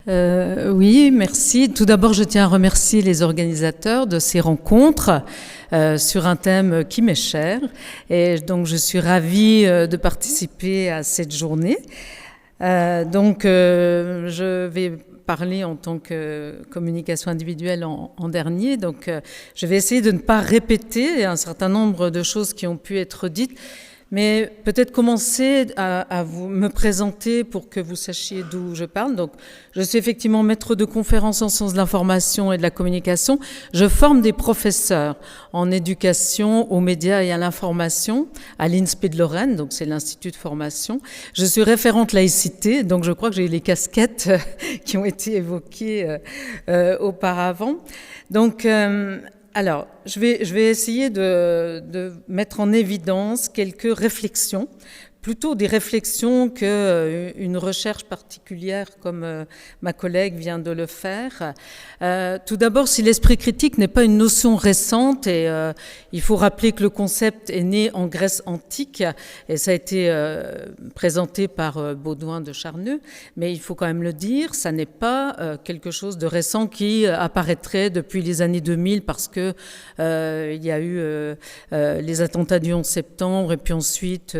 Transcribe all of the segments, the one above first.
Oui, merci. Tout d'abord, je tiens à remercier les organisateurs de ces rencontres sur un thème qui m'est cher. Et donc, je suis ravie de participer à cette journée. Je vais parler en tant que communication individuelle en dernier. Donc, je vais essayer de ne pas répéter un certain nombre de choses qui ont pu être dites, mais peut-être commencer à vous me présenter pour que vous sachiez d'où je parle. Donc, je suis effectivement maître de conférences en sciences de l'information et de la communication. Je forme des professeurs en éducation, aux médias et à l'information à l'INSPE de Lorraine, donc c'est l'Institut de formation. Je suis référente laïcité, donc je crois que j'ai les casquettes qui ont été évoquées auparavant. Donc, alors, je vais essayer de mettre en évidence quelques réflexions, plutôt des réflexions qu'une recherche particulière comme ma collègue vient de le faire. Tout d'abord, si l'esprit critique n'est pas une notion récente, et il faut rappeler que le concept est né en Grèce antique, et ça a été présenté par Baudouin de Charneux, mais il faut quand même le dire, ça n'est pas quelque chose de récent qui apparaîtrait depuis les années 2000, parce que il y a eu les attentats du 11 septembre, et puis ensuite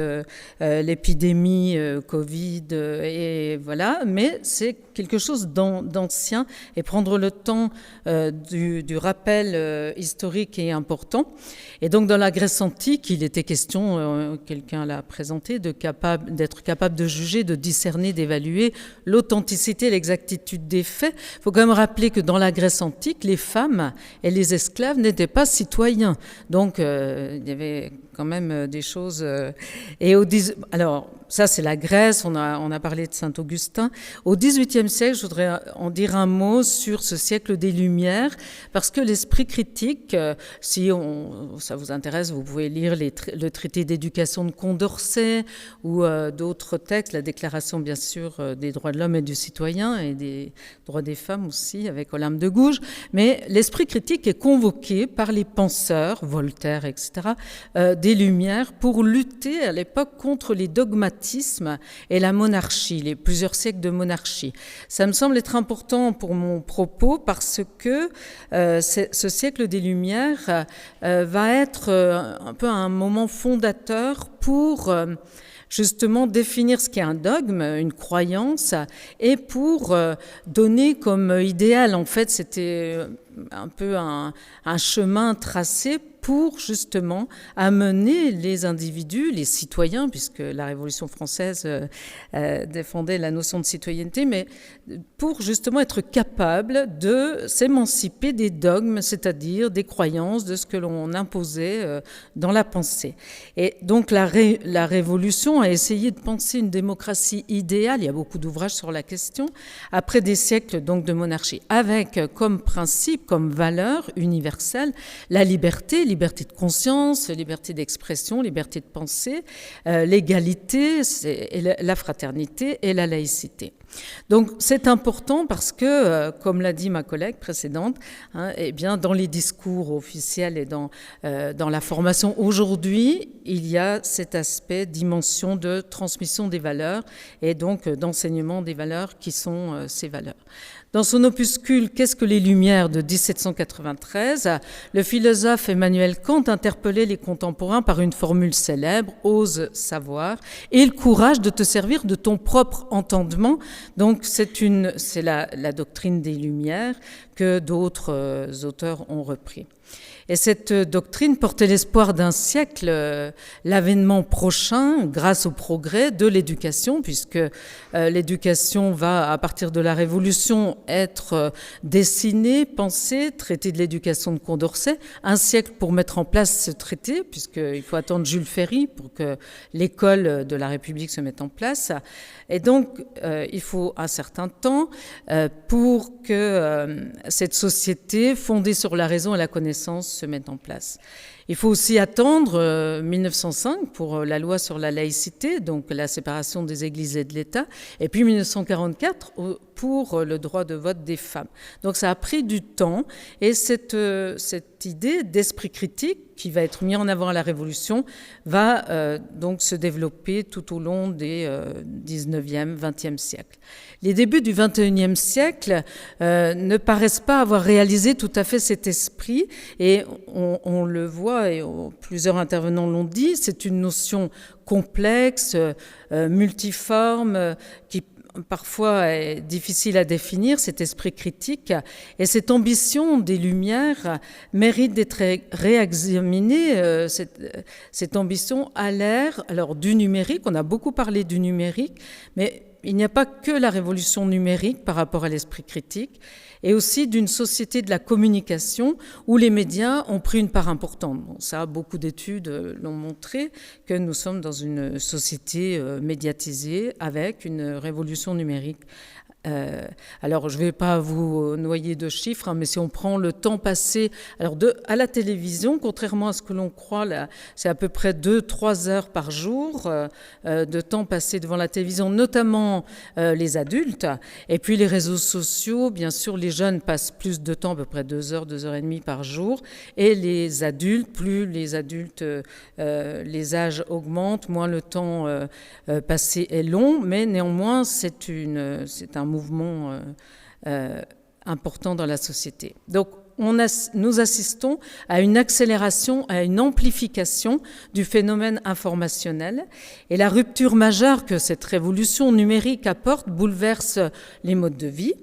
l'épidémie Covid, et voilà, mais c'est quelque chose d'ancien, et prendre le temps du rappel historique est important. Et donc dans la Grèce antique, il était question, quelqu'un l'a présenté, d'être capable de juger, de discerner, d'évaluer l'authenticité et l'exactitude des faits. Il faut quand même rappeler que dans la Grèce antique, les femmes et les esclaves n'étaient pas citoyens. Donc il y avait quand même des choses. Alors, ça, c'est la Grèce, on a parlé de Saint-Augustin. Au XVIIIe siècle, je voudrais en dire un mot sur ce siècle des Lumières, parce que l'esprit critique, si ça vous intéresse, vous pouvez lire le traité d'éducation de Condorcet ou d'autres textes, la déclaration, bien sûr, des droits de l'homme et du citoyen, et des droits des femmes aussi, avec Olympe de Gouges. Mais l'esprit critique est convoqué par les penseurs, Voltaire, etc., des Lumières, pour lutter à l'époque contre les dogmatismes et la monarchie, les plusieurs siècles de monarchie. Ça me semble être important pour mon propos parce que ce siècle des Lumières va être un peu un moment fondateur pour justement définir ce qu'est un dogme, une croyance, et pour donner comme idéal, en fait, c'était un peu un chemin tracé pour justement amener les individus, les citoyens, puisque la Révolution française défendait la notion de citoyenneté, mais pour justement être capable de s'émanciper des dogmes, c'est-à-dire des croyances, de ce que l'on imposait dans la pensée. Et donc la Révolution a essayé de penser une démocratie idéale, il y a beaucoup d'ouvrages sur la question, après des siècles donc de monarchie, avec comme principe, comme valeur universelle, la liberté de conscience, liberté d'expression, liberté de pensée, l'égalité, la fraternité et la laïcité. Donc c'est important parce que, comme l'a dit ma collègue précédente, eh bien, dans les discours officiels et dans la formation aujourd'hui, il y a cet aspect, dimension de transmission des valeurs et donc d'enseignement des valeurs qui sont ces valeurs. Dans son opuscule « Qu'est-ce que les Lumières » de 1793, le philosophe Emmanuel Kant interpellait les contemporains par une formule célèbre, « Ose savoir », et le courage de te servir de ton propre entendement. Donc c'est la doctrine des Lumières que d'autres auteurs ont repris. Et cette doctrine portait l'espoir d'un siècle, l'avènement prochain, grâce au progrès de l'éducation, puisque l'éducation va, à partir de la Révolution, être dessinée, pensée, traité de l'éducation de Condorcet, un siècle pour mettre en place ce traité, puisqu'il faut attendre Jules Ferry pour que l'école de la République se mette en place. Et donc, il faut un certain temps pour que cette société, fondée sur la raison et la connaissance, se mette en place. Il faut aussi attendre 1905 pour la loi sur la laïcité, donc la séparation des églises et de l'État, et puis 1944 pour le droit de vote des femmes. Donc ça a pris du temps, et cette idée d'esprit critique qui va être mis en avant à la Révolution va donc se développer tout au long des 19e, 20e siècles. Les débuts du 21e siècle ne paraissent pas avoir réalisé tout à fait cet esprit, et on le voit, et plusieurs intervenants l'ont dit, c'est une notion complexe, multiforme, qui parfois est difficile à définir, cet esprit critique, et cette ambition des Lumières mérite d'être réexaminée. Cette ambition à l'ère du numérique, on a beaucoup parlé du numérique, mais il n'y a pas que la révolution numérique par rapport à l'esprit critique, et aussi d'une société de la communication où les médias ont pris une part importante. Bon, ça, beaucoup d'études l'ont montré, que nous sommes dans une société médiatisée avec une révolution numérique. Alors, je ne vais pas vous noyer de chiffres, mais si on prend le temps passé à la télévision, contrairement à ce que l'on croit, là, c'est à peu près 2-3 heures par jour de temps passé devant la télévision, notamment les adultes. Et puis les réseaux sociaux, bien sûr, les jeunes passent plus de temps, à peu près 2 heures, 2 heures et demie par jour. Et les adultes, plus les adultes, les âges augmentent, moins le temps passé est long, mais néanmoins, c'est un mouvement important dans la société. Donc, nous assistons à une accélération, à une amplification du phénomène informationnel. Et la rupture majeure que cette révolution numérique apporte bouleverse les modes de vie,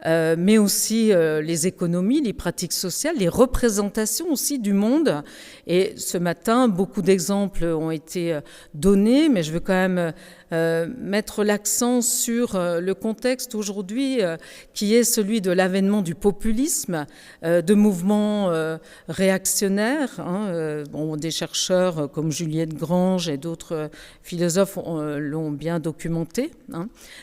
mais aussi les économies, les pratiques sociales, les représentations aussi du monde. Et ce matin, beaucoup d'exemples ont été donnés, mais je veux quand même mettre l'accent sur le contexte aujourd'hui qui est celui de l'avènement du populisme, de mouvements réactionnaires. Des chercheurs comme Juliette Grange et d'autres philosophes l'ont bien documenté.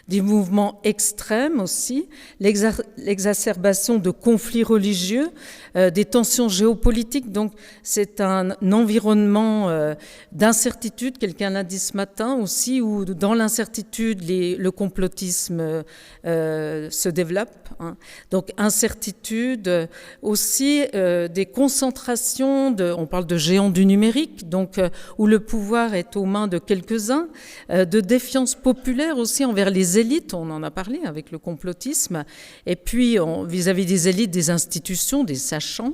Des mouvements extrêmes aussi, l'exacerbation de conflits religieux, des tensions géopolitiques. Donc c'est un environnement d'incertitude, quelqu'un l'a dit ce matin aussi, où dans l'incertitude, le complotisme se développe. Donc incertitude, aussi des concentrations, on parle de géants du numérique, donc où le pouvoir est aux mains de quelques-uns, de défiance populaire aussi envers les élites, on en a parlé avec le complotisme, et puis vis-à-vis des élites, des institutions, des sachants.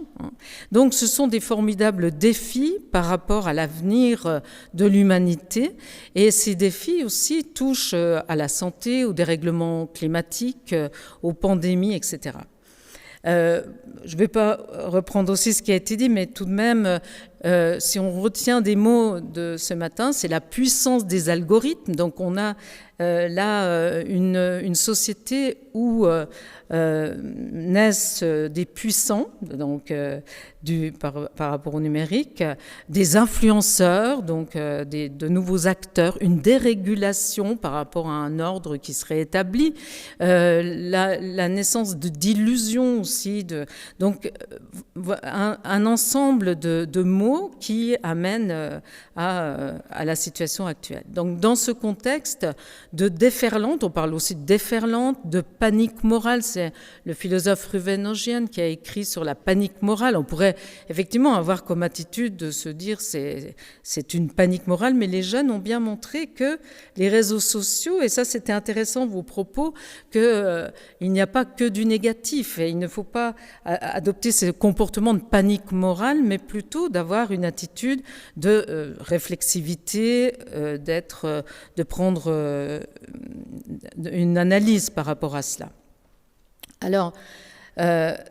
Donc ce sont des formidables défis par rapport à l'avenir de l'humanité, et ces défis aussi touchent à la santé, au dérèglement climatique, aux pandémies, etc. Je ne vais pas reprendre aussi ce qui a été dit, mais tout de même, si on retient des mots de ce matin, c'est la puissance des algorithmes. Donc on a là une société où naissent des puissants, donc par rapport au numérique, des influenceurs, donc de nouveaux acteurs, une dérégulation par rapport à un ordre qui serait établi, la naissance d'illusions aussi, donc un ensemble de mots qui amènent à la situation actuelle. Donc dans ce contexte de déferlante, on parle aussi de déferlante, de panique morale, c'est le philosophe Ruven Ögian qui a écrit sur la panique morale. On pourrait effectivement avoir comme attitude de se dire c'est une panique morale, mais les jeunes ont bien montré que les réseaux sociaux, et ça c'était intéressant vos propos, qu'il n'y a pas que du négatif, et il ne faut pas adopter ces comportements de panique morale, mais plutôt d'avoir une attitude de réflexivité, de prendre une analyse par rapport à cela. Alors,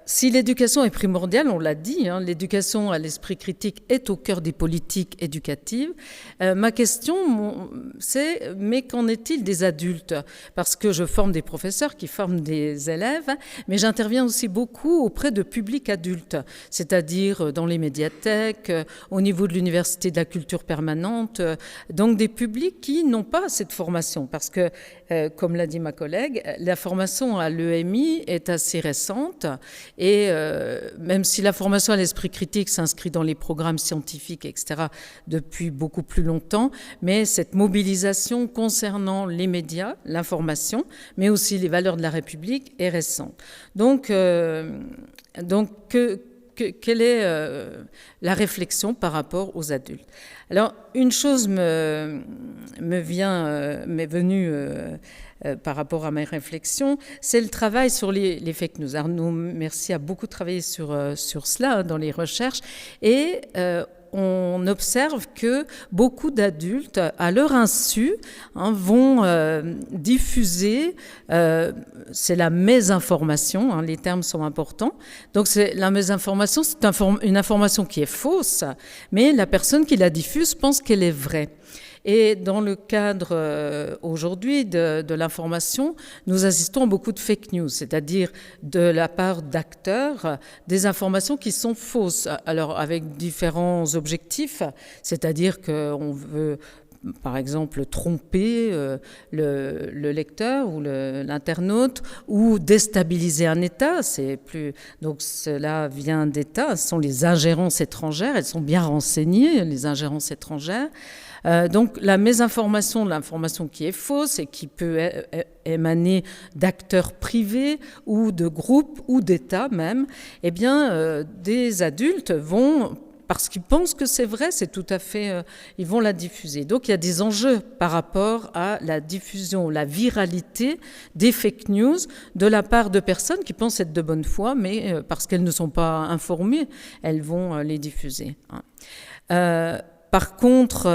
si l'éducation est primordiale, on l'a dit, l'éducation à l'esprit critique est au cœur des politiques éducatives. Ma question, c'est, mais qu'en est-il des adultes? Parce que je forme des professeurs qui forment des élèves, mais j'interviens aussi beaucoup auprès de publics adultes, c'est-à-dire dans les médiathèques, au niveau de l'Université de la culture permanente, donc des publics qui n'ont pas cette formation, parce que, comme l'a dit ma collègue, la formation à l'EMI est assez récente, présente. Et même si la formation à l'esprit critique s'inscrit dans les programmes scientifiques, etc., depuis beaucoup plus longtemps, mais cette mobilisation concernant les médias, l'information, mais aussi les valeurs de la République est récente. Donc quelle est la réflexion par rapport aux adultes? Alors, une chose m'est venue par rapport à mes réflexions, c'est le travail sur les fake news. Arnaud Mercier a beaucoup travaillé sur cela dans les recherches, et on observe que beaucoup d'adultes, à leur insu, vont diffuser, c'est la mésinformation, les termes sont importants. Donc la mésinformation, c'est une information qui est fausse, mais la personne qui la diffuse pense qu'elle est vraie. Et dans le cadre aujourd'hui de l'information, nous assistons à beaucoup de fake news, c'est-à-dire de la part d'acteurs, des informations qui sont fausses. Alors avec différents objectifs, c'est-à-dire qu'on veut par exemple tromper le lecteur ou l'internaute, ou déstabiliser un État. Donc cela vient d'États, ce sont les ingérences étrangères, elles sont bien renseignées, les ingérences étrangères. Donc la mésinformation, l'information qui est fausse et qui peut émaner d'acteurs privés ou de groupes ou d'États même, eh bien des adultes vont, parce qu'ils pensent que c'est vrai, c'est tout à fait, ils vont la diffuser. Donc il y a des enjeux par rapport à la diffusion, la viralité des fake news de la part de personnes qui pensent être de bonne foi, mais parce qu'elles ne sont pas informées, elles vont les diffuser. Par contre,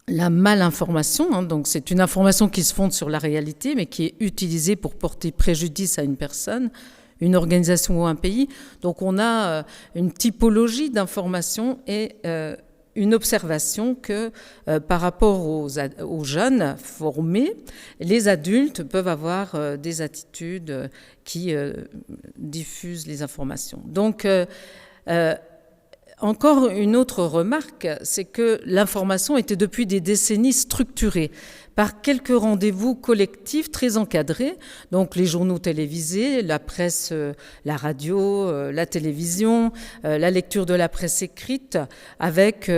la malinformation, donc c'est une information qui se fonde sur la réalité, mais qui est utilisée pour porter préjudice à une personne, une organisation ou un pays. Donc on a une typologie d'information et une observation que par rapport aux jeunes formés, les adultes peuvent avoir des attitudes qui diffusent les informations. Donc encore une autre remarque, c'est que l'information était depuis des décennies structurée par quelques rendez-vous collectifs très encadrés, donc les journaux télévisés, la presse, la radio, la télévision, la lecture de la presse écrite, avec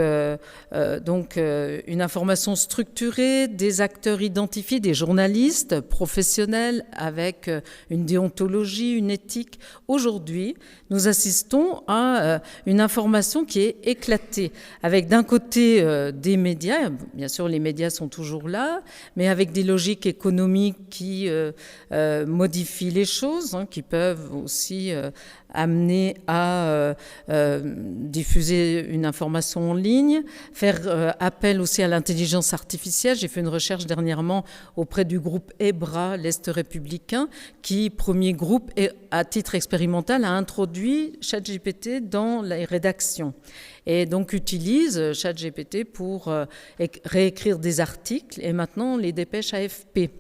donc une information structurée, des acteurs identifiés, des journalistes professionnels avec une déontologie, une éthique. Aujourd'hui, nous assistons à une information qui est éclatée, avec d'un côté des médias, bien sûr les médias sont toujours là, mais avec des logiques économiques qui modifient les choses, qui peuvent aussi amener à diffuser une information en ligne, faire appel aussi à l'intelligence artificielle. J'ai fait une recherche dernièrement auprès du groupe EBRA, l'Est républicain, qui, premier groupe, à titre expérimental, a introduit ChatGPT dans les rédactions. Et donc utilise ChatGPT pour réécrire des articles et maintenant les dépêches AFP.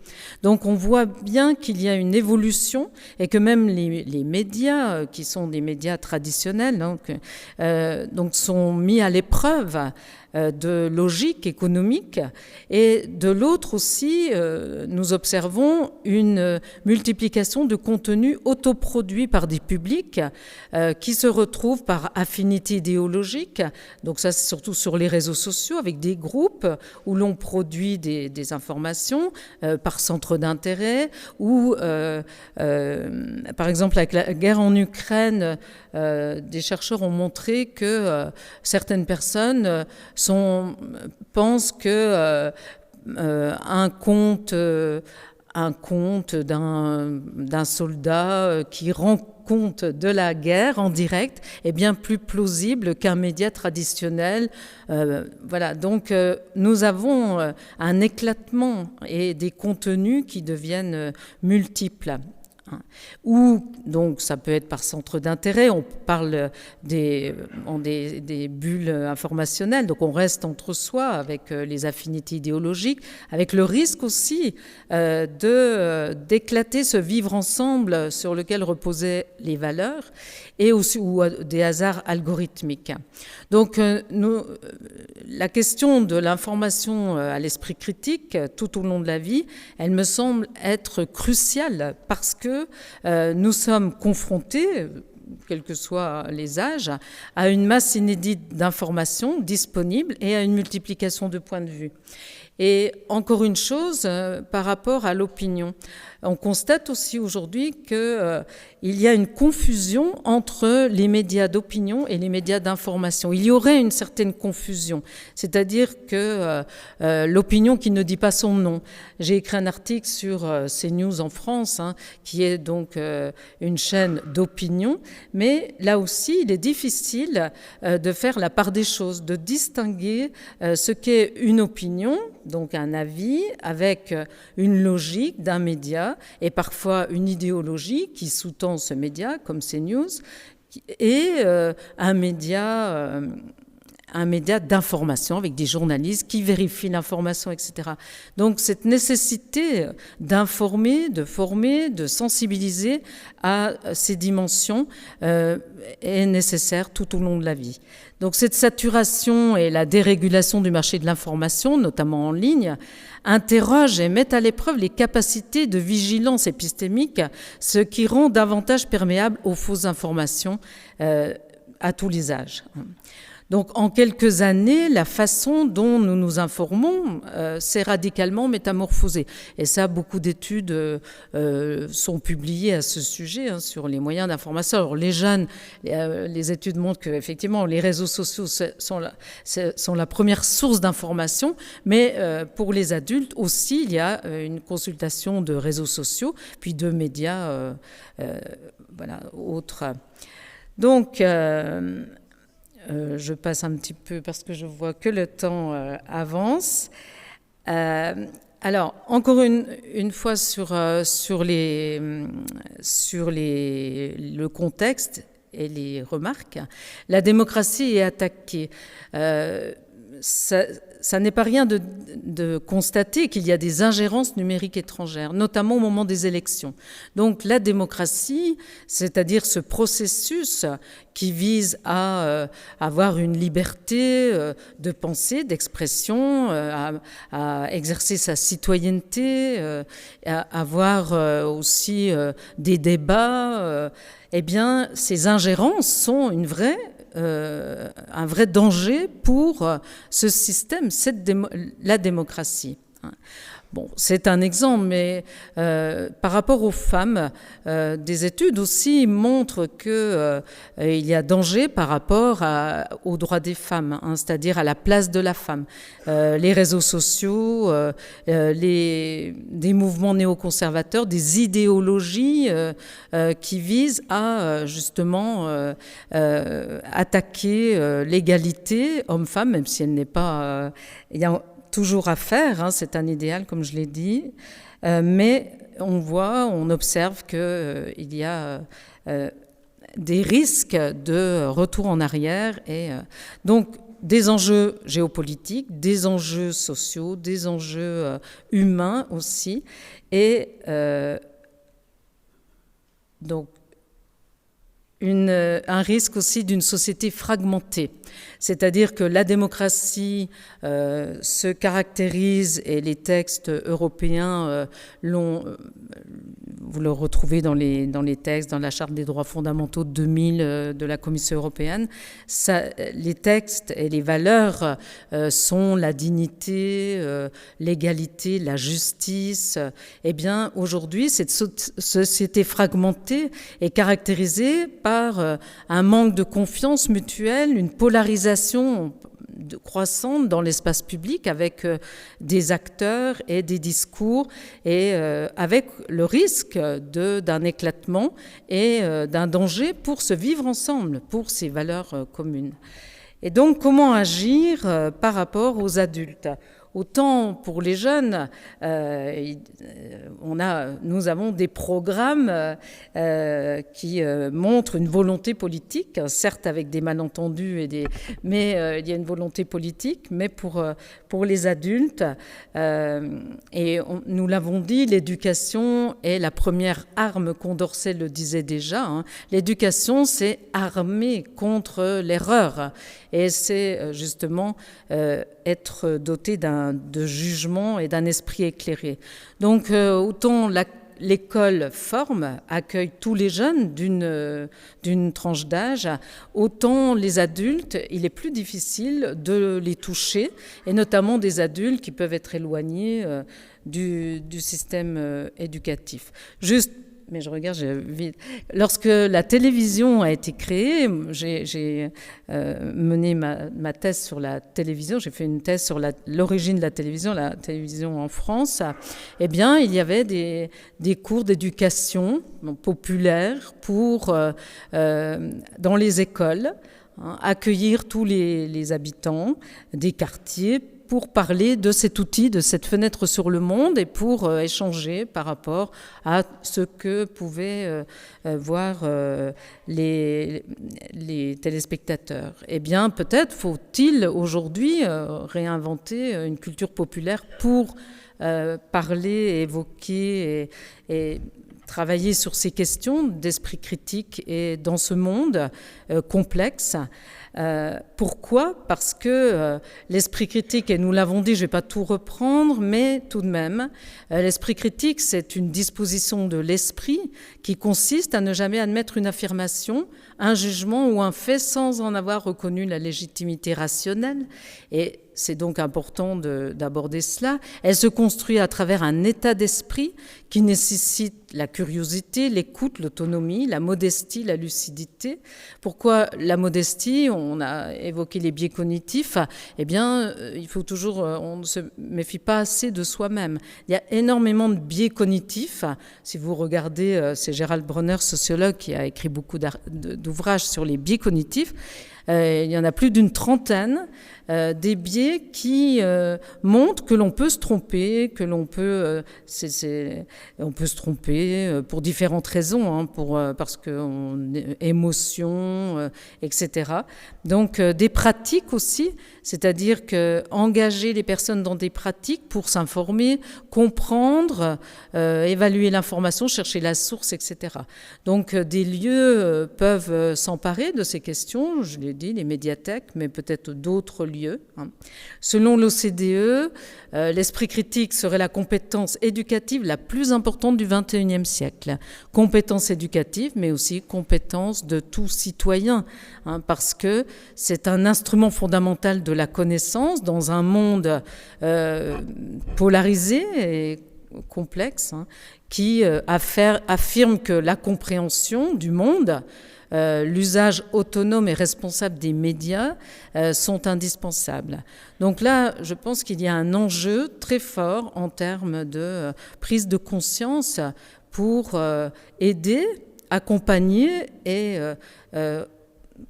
Donc on voit bien qu'il y a une évolution et que même les médias, qui sont des médias traditionnels, donc sont mis à l'épreuve de logique économique. Et de l'autre aussi, nous observons une multiplication de contenus autoproduits par des publics qui se retrouvent par affinité idéologique. Donc ça, c'est surtout sur les réseaux sociaux, avec des groupes où l'on produit des informations par centre d'intérêt, ou par exemple avec la guerre en Ukraine, des chercheurs ont montré que certaines personnes pensent que un conte d'un soldat qui rend compte de la guerre en direct est bien plus plausible qu'un média traditionnel. Voilà, donc nous avons un éclatement et des contenus qui deviennent multiples. Ou donc ça peut être par centre d'intérêt, on parle des bulles informationnelles, donc on reste entre soi avec les affinités idéologiques, avec le risque aussi d'éclater ce vivre ensemble sur lequel reposaient les valeurs, et aussi ou des hasards algorithmiques. Donc la question de l'information à l'esprit critique tout au long de la vie, elle me semble être cruciale, parce que que nous sommes confrontés, quels que soient les âges, à une masse inédite d'informations disponibles et à une multiplication de points de vue. Et encore une chose par rapport à l'opinion. On constate aussi aujourd'hui qu'il y a une confusion entre les médias d'opinion et les médias d'information. Il y aurait une certaine confusion, c'est-à-dire que l'opinion qui ne dit pas son nom. J'ai écrit un article sur CNews en France, qui est donc une chaîne d'opinion, mais là aussi, il est difficile de faire la part des choses, de distinguer ce qu'est une opinion, donc un avis, avec une logique d'un média, et parfois une idéologie qui sous-tend ce média, comme CNews, et un média d'information avec des journalistes qui vérifient l'information, etc. Donc cette nécessité d'informer, de former, de sensibiliser à ces dimensions est nécessaire tout au long de la vie. Donc cette saturation et la dérégulation du marché de l'information, notamment en ligne, interrogent et mettent à l'épreuve les capacités de vigilance épistémique, ce qui rend davantage perméable aux fausses informations à tous les âges. Donc, en quelques années, la façon dont nous nous informons s'est radicalement métamorphosée. Et ça, beaucoup d'études sont publiées à ce sujet, sur les moyens d'information. Alors, les jeunes, les études montrent qu'effectivement, les réseaux sociaux sont la première source d'information, mais pour les adultes aussi, il y a une consultation de réseaux sociaux, puis de médias, autres. Donc, je passe un petit peu parce que je vois que le temps avance. Alors, encore une fois sur le contexte et les remarques, la démocratie est attaquée. Ça n'est pas rien de constater qu'il y a des ingérences numériques étrangères, notamment au moment des élections. Donc la démocratie, c'est-à-dire ce processus qui vise à avoir une liberté de pensée, d'expression, à exercer sa citoyenneté, à avoir aussi des débats, eh bien ces ingérences sont un vrai danger pour ce système, la démocratie. Bon, c'est un exemple, mais par rapport aux femmes, des études aussi montrent qu'il y a danger par rapport aux droits des femmes, c'est-à-dire à la place de la femme. Les réseaux sociaux, des mouvements néoconservateurs, des idéologies qui visent à justement attaquer l'égalité homme-femme, même si elle n'est pas... il y a toujours à faire, c'est un idéal comme je l'ai dit, mais on observe qu'il y a des risques de retour en arrière et donc des enjeux géopolitiques, des enjeux sociaux, des enjeux humains aussi et donc un risque aussi d'une société fragmentée. C'est-à-dire que la démocratie se caractérise, et les textes européens vous le retrouvez dans les textes, dans la Charte des droits fondamentaux de 2000 de la Commission européenne, les textes et les valeurs sont la dignité, l'égalité, la justice. Eh bien, aujourd'hui, cette société fragmentée est caractérisée par un manque de confiance mutuelle, une polarisation croissante dans l'espace public avec des acteurs et des discours et avec le risque d'un éclatement et d'un danger pour se vivre ensemble, pour ces valeurs communes. Et donc, comment agir par rapport aux adultes ? Autant pour les jeunes, nous avons des programmes qui montrent une volonté politique, certes avec des malentendus, mais il y a une volonté politique. Mais pour les adultes, nous l'avons dit, l'éducation est la première arme, Condorcet le disait déjà. L'éducation, c'est armer contre l'erreur. Et c'est justement être doté de jugement et d'un esprit éclairé. Donc autant l'école forme, accueille tous les jeunes d'une tranche d'âge, autant les adultes, il est plus difficile de les toucher, et notamment des adultes qui peuvent être éloignés du système éducatif. Juste, mais je regarde, vite. Lorsque la télévision a été créée, j'ai mené ma thèse sur la télévision. J'ai fait une thèse sur l'origine de la télévision en France. Eh bien, il y avait des cours d'éducation populaire dans les écoles, accueillir tous les habitants des quartiers pour parler de cet outil, de cette fenêtre sur le monde et pour échanger par rapport à ce que pouvaient voir les téléspectateurs. Eh bien, peut-être faut-il aujourd'hui réinventer une culture populaire pour parler, évoquer et travailler sur ces questions d'esprit critique et dans ce monde complexe. Pourquoi ? Parce que l'esprit critique, et nous l'avons dit, je ne vais pas tout reprendre, mais tout de même, l'esprit critique, c'est une disposition de l'esprit qui consiste à ne jamais admettre une affirmation, un jugement ou un fait sans en avoir reconnu la légitimité rationnelle. Et c'est donc important d'aborder cela. Elle se construit à travers un état d'esprit qui nécessite la curiosité, l'écoute, l'autonomie, la modestie, la lucidité. Pourquoi la modestie ? On a évoqué les biais cognitifs. Eh bien, il faut toujours, on ne se méfie pas assez de soi-même. Il y a énormément de biais cognitifs. Si vous regardez, c'est Gérald Bronner, sociologue, qui a écrit beaucoup d'ouvrages sur les biais cognitifs. Il y en a plus d'une trentaine, des biais qui montrent que l'on peut se tromper, que l'on peut, on peut se tromper pour différentes raisons, parce que émotion, etc. Donc des pratiques aussi, c'est-à-dire que engager les personnes dans des pratiques pour s'informer, comprendre, évaluer l'information, chercher la source, etc. Donc des lieux peuvent s'emparer de ces questions, je l'ai dit, les médiathèques, mais peut-être d'autres lieux. Selon l'OCDE, l'esprit critique serait la compétence éducative la plus importante du XXIe siècle. Compétence éducative, mais aussi compétence de tout citoyen, parce que c'est un instrument fondamental de la connaissance dans un monde polarisé et complexe, qui affirme que la compréhension du monde, l'usage autonome et responsable des médias sont indispensables. Donc là, je pense qu'il y a un enjeu très fort en termes de prise de conscience pour aider, accompagner et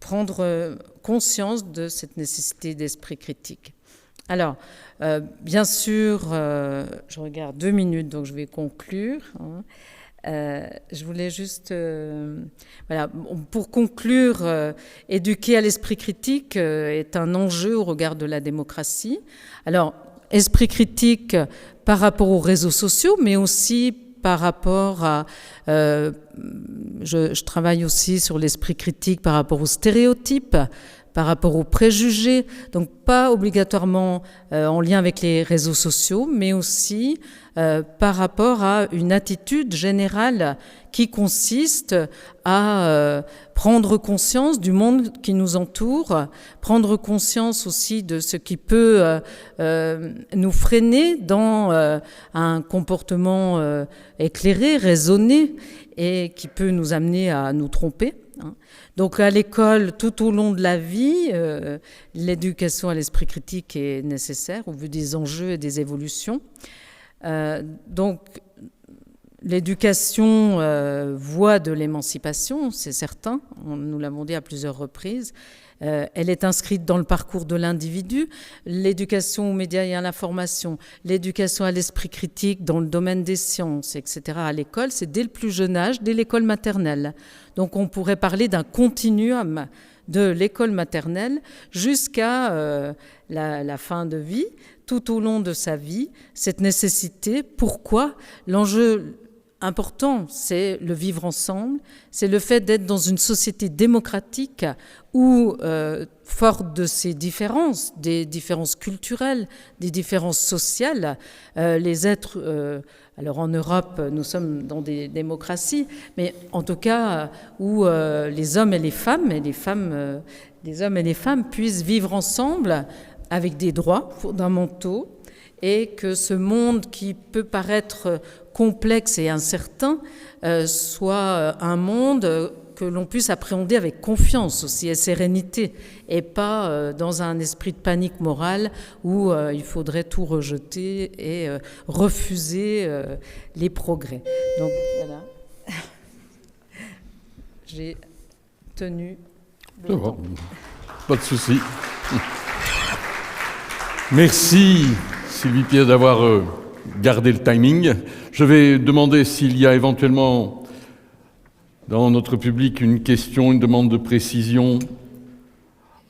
prendre conscience de cette nécessité d'esprit critique. Alors, bien sûr, je regarde 2 minutes, donc je vais conclure. Je voulais juste, pour conclure, éduquer à l'esprit critique est un enjeu au regard de la démocratie. Alors, esprit critique par rapport aux réseaux sociaux, mais aussi par rapport à... je travaille aussi sur l'esprit critique par rapport aux stéréotypes, par rapport aux préjugés, donc pas obligatoirement en lien avec les réseaux sociaux, mais aussi par rapport à une attitude générale qui consiste à prendre conscience du monde qui nous entoure, prendre conscience aussi de ce qui peut nous freiner dans un comportement éclairé, raisonné, et qui peut nous amener à nous tromper. Donc à l'école, tout au long de la vie, l'éducation à l'esprit critique est nécessaire au vu des enjeux et des évolutions. Donc l'éducation voie de l'émancipation, c'est certain, nous l'avons dit à plusieurs reprises. Elle est inscrite dans le parcours de l'individu, l'éducation aux médias et à l'information, l'éducation à l'esprit critique dans le domaine des sciences, etc. à l'école, c'est dès le plus jeune âge, dès l'école maternelle. Donc on pourrait parler d'un continuum de l'école maternelle jusqu'à la fin de vie, tout au long de sa vie, cette nécessité. Pourquoi ? L'enjeu important, c'est le vivre ensemble, c'est le fait d'être dans une société démocratique où, forte de ces différences, des différences culturelles, des différences sociales, les êtres, alors en Europe, nous sommes dans des démocraties, mais en tout cas où les hommes et les femmes, les hommes et les femmes puissent vivre ensemble avec des droits fondamentaux, et que ce monde qui peut paraître complexe et incertain soit un monde que l'on puisse appréhender avec confiance aussi et sérénité, et pas dans un esprit de panique morale où il faudrait tout rejeter et refuser les progrès. Donc voilà, j'ai tenu le temps. Pas de souci. Merci Sylvie Pierre d'avoir gardé le timing. Je vais demander s'il y a éventuellement dans notre public une question, une demande de précision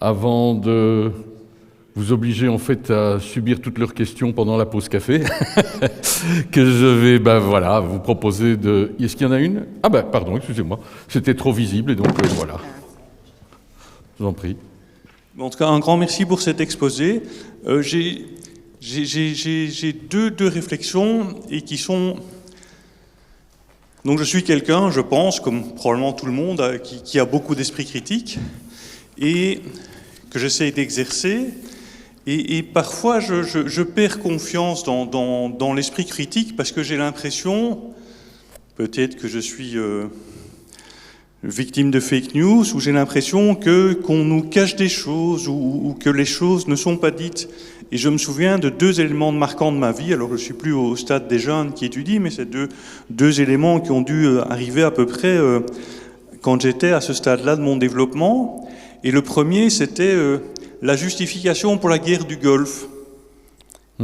avant de vous obliger en fait à subir toutes leurs questions pendant la pause café que je vais vous proposer de... Est-ce qu'il y en a une? Pardon, excusez-moi, c'était trop visible et donc voilà. Je vous en prie. En tout cas, un grand merci pour cet exposé. J'ai deux réflexions et qui sont... Donc je suis quelqu'un, je pense, comme probablement tout le monde, qui a beaucoup d'esprit critique et que j'essaye d'exercer. Et parfois, je perds confiance dans l'esprit critique parce que j'ai l'impression, peut-être que je suis victime de fake news, où j'ai l'impression qu'on nous cache des choses ou que les choses ne sont pas dites. Et je me souviens de deux éléments marquants de ma vie. Alors, je ne suis plus au stade des jeunes qui étudient, mais c'est deux éléments qui ont dû arriver à peu près quand j'étais à ce stade-là de mon développement. Et le premier, c'était la justification pour la guerre du Golfe.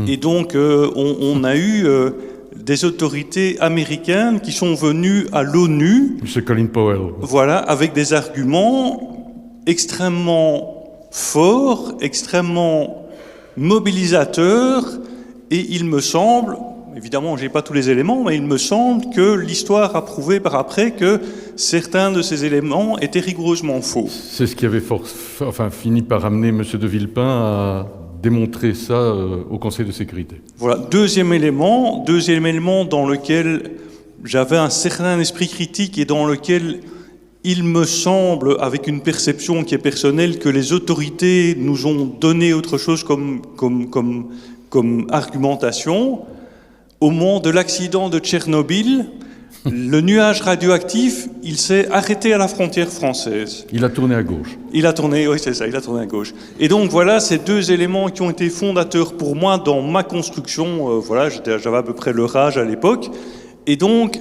Et donc, on a eu des autorités américaines qui sont venues à l'ONU. M. Colin Powell. Voilà, avec des arguments extrêmement forts, extrêmement mobilisateur, et il me semble, évidemment je n'ai pas tous les éléments, mais il me semble que l'histoire a prouvé par après que certains de ces éléments étaient rigoureusement faux. C'est ce qui avait fini par amener M. de Villepin à démontrer ça au Conseil de sécurité. Voilà, deuxième élément dans lequel j'avais un certain esprit critique et dans lequel il me semble, avec une perception qui est personnelle, que les autorités nous ont donné autre chose comme argumentation. Au moment de l'accident de Tchernobyl, le nuage radioactif, il s'est arrêté à la frontière française. Il a tourné à gauche. Oui, c'est ça, il a tourné à gauche. Et donc voilà, ces deux éléments qui ont été fondateurs pour moi dans ma construction. J'avais à peu près leur âge à l'époque. Et donc...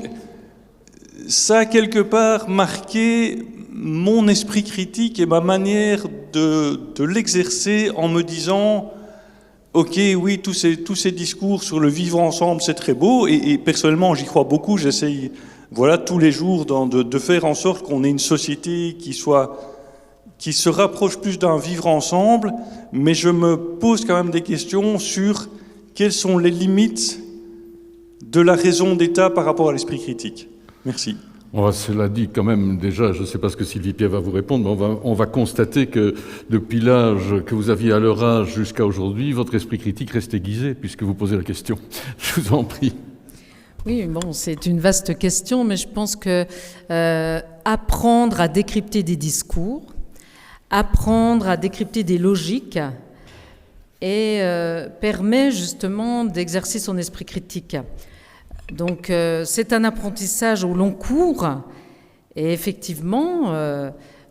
ça a quelque part marqué mon esprit critique et ma manière de l'exercer en me disant « Ok, oui, tous ces discours sur le vivre ensemble, c'est très beau. » Et personnellement, j'y crois beaucoup. J'essaye tous les jours de faire en sorte qu'on ait une société qui se rapproche plus d'un vivre ensemble. Mais je me pose quand même des questions sur quelles sont les limites de la raison d'État par rapport à l'esprit critique. Merci. Cela dit, quand même, déjà, je ne sais pas ce que Sylvie Pierre va vous répondre, mais on va constater que depuis l'âge que vous aviez à leur âge jusqu'à aujourd'hui, votre esprit critique reste aiguisé, puisque vous posez la question. Je vous en prie. Oui, bon, c'est une vaste question, mais je pense que apprendre à décrypter des discours, apprendre à décrypter des logiques, et permet justement d'exercer son esprit critique. Donc c'est un apprentissage au long cours et effectivement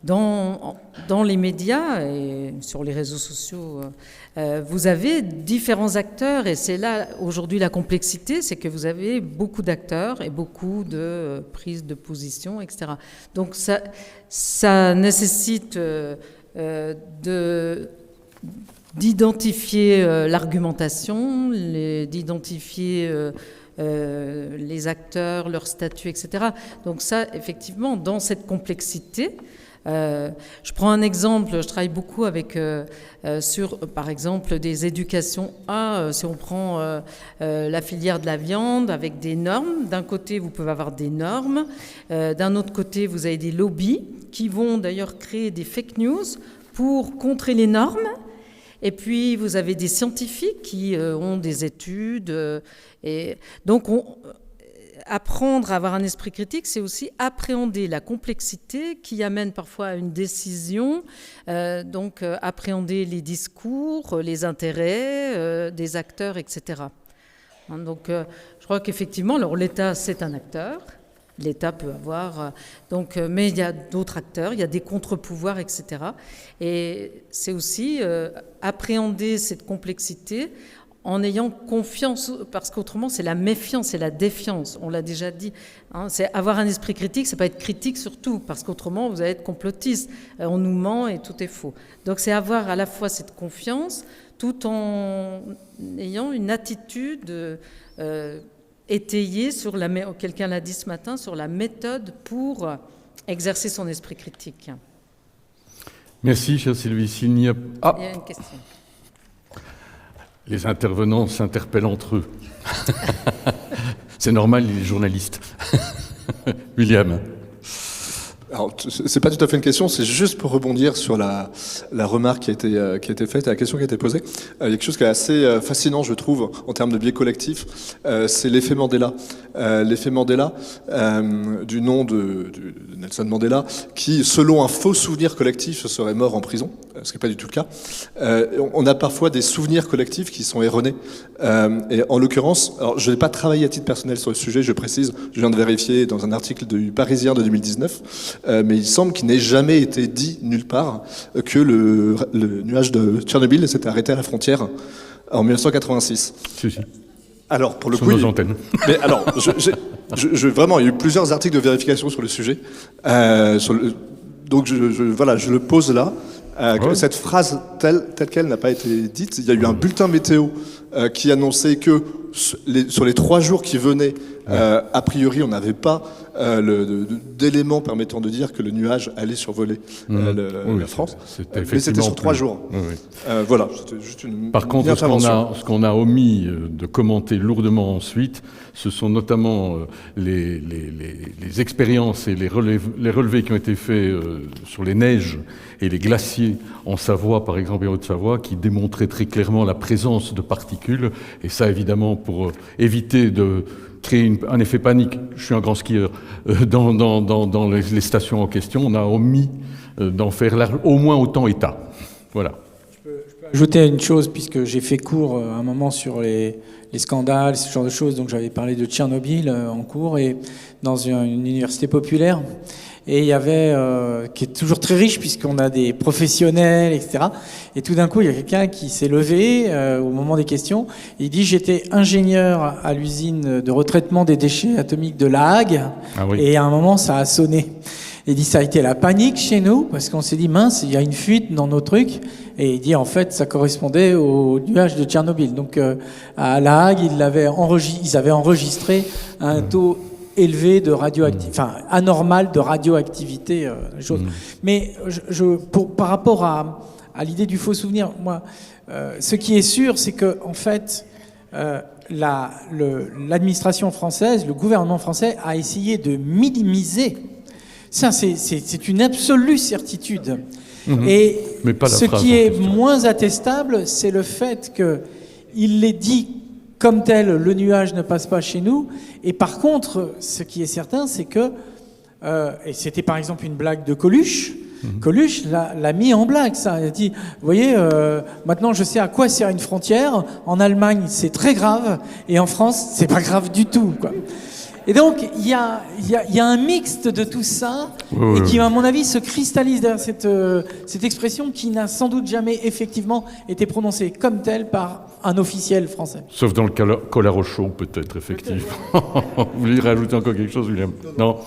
dans les médias et sur les réseaux sociaux vous avez différents acteurs et c'est là aujourd'hui la complexité, c'est que vous avez beaucoup d'acteurs et beaucoup de prises de position, etc. Donc ça nécessite d'identifier l'argumentation, d'identifier les acteurs, leur statut, etc. Donc ça, effectivement, dans cette complexité, Je prends un exemple, je travaille beaucoup avec, sur, par exemple, des éducations A. Si on prend la filière de la viande avec des normes, d'un côté, vous pouvez avoir des normes, d'un autre côté, vous avez des lobbies qui vont d'ailleurs créer des fake news pour contrer les normes. Et puis, vous avez des scientifiques qui ont des études. Et donc, apprendre à avoir un esprit critique, c'est aussi appréhender la complexité qui amène parfois à une décision, donc appréhender les discours, les intérêts des acteurs, etc. Donc je crois qu'effectivement, alors l'État, c'est un acteur. L'État peut avoir, mais il y a d'autres acteurs, il y a des contre-pouvoirs, etc. Et c'est aussi appréhender cette complexité en ayant confiance, parce qu'autrement c'est la méfiance et la défiance, on l'a déjà dit. C'est avoir un esprit critique, c'est pas être critique surtout, parce qu'autrement vous allez être complotiste, on nous ment et tout est faux. Donc c'est avoir à la fois cette confiance, tout en ayant une attitude étayée sur quelqu'un l'a dit ce matin, sur la méthode pour exercer son esprit critique. Merci, chère Sylvie. S'il n'y a... Il y a une question. Les intervenants s'interpellent entre eux. C'est normal, les journalistes. William. Alors, c'est pas tout à fait une question, c'est juste pour rebondir sur la remarque qui a été faite, la question qui a été posée. Il y a quelque chose qui est assez fascinant, je trouve, en termes de biais collectif, c'est l'effet Mandela. L'effet Mandela, du nom de Nelson Mandela, qui, selon un faux souvenir collectif, serait mort en prison, ce qui n'est pas du tout le cas. On a parfois des souvenirs collectifs qui sont erronés. Et en l'occurrence, alors je n'ai pas travaillé à titre personnel sur le sujet, je précise, je viens de vérifier dans un article du Parisien de 2019, mais il semble qu'il n'ait jamais été dit nulle part que le nuage de Tchernobyl s'était arrêté à la frontière en 1986. Si. Alors, pour le sur coup, nos antennes. Mais alors, vraiment, il y a eu plusieurs articles de vérification sur le sujet. Donc, je le pose là. Que cette phrase telle qu'elle n'a pas été dite. Il y a eu un bulletin météo qui annonçait que sur les 3 jours qui venaient, a priori, on n'avait pas d'éléments permettant de dire que le nuage allait survoler la France. Mais c'était sur 3 jours. Voilà, c'était juste une Par contre, ce qu'on a omis de commenter lourdement ensuite, ce sont notamment les expériences et les relevés qui ont été faits sur les neiges et les glaciers en Savoie, par exemple, et Haute-Savoie, qui démontraient très clairement la présence de particules. Et ça, évidemment, pour éviter de créer un effet panique, je suis un grand skieur, dans les stations en question, on a omis d'en faire au moins autant état. Voilà. Je peux ajouter une chose, puisque j'ai fait cours à un moment sur les scandales, ce genre de choses, donc j'avais parlé de Tchernobyl en cours, et dans une université populaire. Et il y avait, qui est toujours très riche puisqu'on a des professionnels, etc. Et tout d'un coup, il y a quelqu'un qui s'est levé au moment des questions. Il dit, j'étais ingénieur à l'usine de retraitement des déchets atomiques de La Hague. Ah oui. Et à un moment, ça a sonné. Il dit, ça a été la panique chez nous parce qu'on s'est dit, mince, il y a une fuite dans nos trucs. Et il dit, en fait, ça correspondait au nuage de Tchernobyl. Donc, à La Hague, ils avaient enregistré un taux élevé de radioactivité, enfin anormal de radioactivité, chose. Mais par rapport à l'idée du faux souvenir, moi, ce qui est sûr, c'est que en fait, l'administration française, le gouvernement français a essayé de minimiser. Ça, c'est une absolue certitude. Et ce qui est moins attestable, c'est le fait qu'il l'ait dit comme tel, le nuage ne passe pas chez nous. Et par contre, ce qui est certain, c'est que, et c'était par exemple une blague de Coluche, Coluche l'a mis en blague, ça. Il a dit, vous voyez, maintenant je sais à quoi sert une frontière. En Allemagne, c'est très grave, et en France, c'est pas grave du tout, quoi. Et donc, il y a un mixte de tout ça, et qui, à mon avis, se cristallise derrière cette expression qui n'a sans doute jamais effectivement été prononcée comme telle par un officiel français. Sauf dans le Colaro Show, peut-être, effectivement. Vous voulez rajouter encore quelque chose, William ? Non.